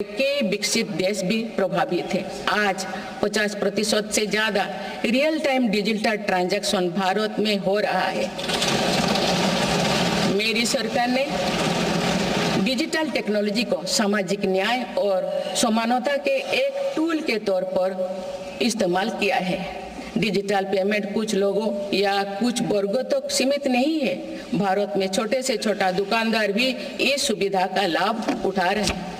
के विकसित देश भी प्रभावित है। आज 50% से ज्यादा real time digital transaction Bharat में हो रहा है। मेरी सरकार ने डिजिटल टेक्नोलॉजी को सामाजिक न्याय और समानता के एक टूल के तौर पर इस्तेमाल किया है। डिजिटल पेमेंट कुछ लोगों या कुछ वर्गों तक सीमित नहीं है। भारत में छोटे से छोटा दुकानदार भी इस सुविधा का लाभ उठा रहे हैं।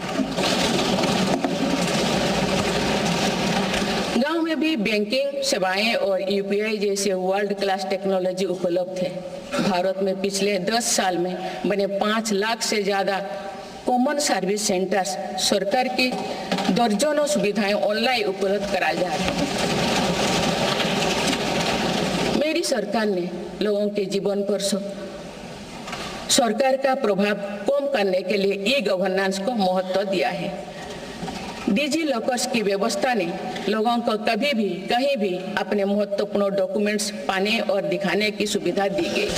गांव में भी बैंकिंग सेवाएं और यूपीआई जैसे वर्ल्ड क्लास टेक्नोलॉजी उपलब्ध है। भारत में पिछले 10 साल में बने 5 लाख से ज्यादा कॉमन सर्विस सेंटर्स सरकार की दर्जनों सुविधाएं ऑनलाइन उपलब्ध कराई जा रही है। मेरी सरकार ने लोगों के जीवन पर सरकार का प्रभाव कम करने के लिए ई गवर्नेंस को महत्व दिया है। डिजी लॉकर्स की व्यवस्था ने लोगों को कभी भी कहीं भी अपने महत्वपूर्ण डॉक्यूमेंट्स पाने और दिखाने की सुविधा दी गई।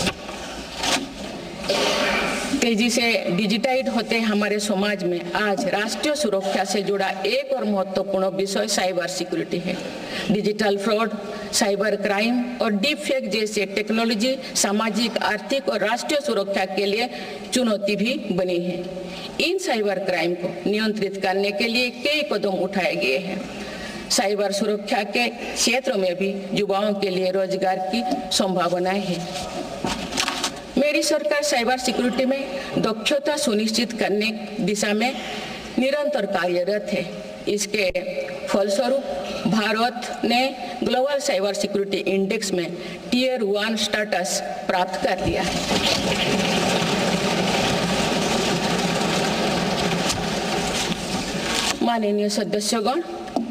तेजी से डिजिटाइज होते हमारे समाज में आज राष्ट्रीय सुरक्षा से जुड़ा एक और महत्वपूर्ण विषय साइबर सिक्योरिटी है। डिजिटल फ्रॉड, साइबर क्राइम और डीप फेक जैसे टेक्नोलॉजी सामाजिक, आर्थिक और राष्ट्रीय सुरक्षा के लिए चुनौती भी बनी है। इन साइबर क्राइम को नियंत्रित करने के लिए कई कदम उठाए गए हैं। साइबर सुरक्षा के क्षेत्र में भी युवाओं के लिए रोजगार की संभावनाएं हैं। मेरी सरकार साइबर सिक्योरिटी में दक्षता सुनिश्चित करने दिशा में निरंतर कार्यरत है। इसके फलस्वरूप भारत ने ग्लोबल साइबर सिक्योरिटी इंडेक्स में टियर 1 स्टेटस प्राप्त कर लिया है। माननीय सदस्यगण,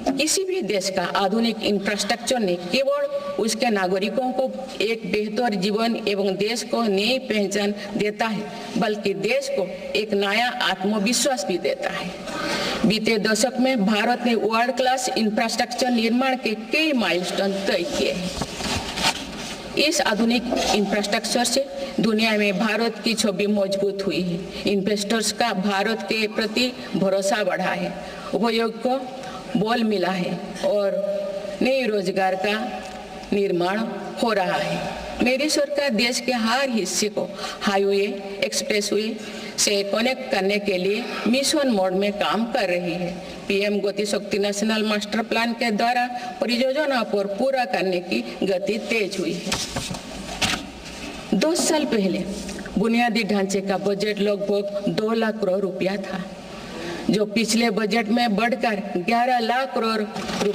किसी भी देश का आधुनिक इंफ्रास्ट्रक्चर ने केवल उसके नागरिकों को एक बेहतर जीवन एवं देश को नई पहचान देता है, बल्कि देश को एक नया आत्मविश्वास भी देता है। बीते दशक में भारत ने वर्ल्ड क्लास इंफ्रास्ट्रक्चर निर्माण के कई माइलस्टोन तय किए हैं। इस आधुनिक इंफ्रास्ट्रक्चर से दुनिया में भारत की छवि मजबूत हुई है। इन्वेस्टर्स का भारत के प्रति भरोसा बढ़ा है, उपयोग को बल मिला है और नए रोजगार का निर्माण हो रहा है। मेरी सरकार देश के हर हिस्से को हाईवे, एक्सप्रेसवे से कनेक्ट करने के लिए मिशन मोड में काम कर रही है। पीएम गति शक्ति नेशनल मास्टर प्लान के द्वारा परियोजना पर पूरा करने की गति तेज हुई है। 2 साल पहले बुनियादी ढांचे का बजट लगभग 2 लाख करोड़ रुपया था, जो पिछले बजट में बढ़कर 11 लाख करोड़ रुपया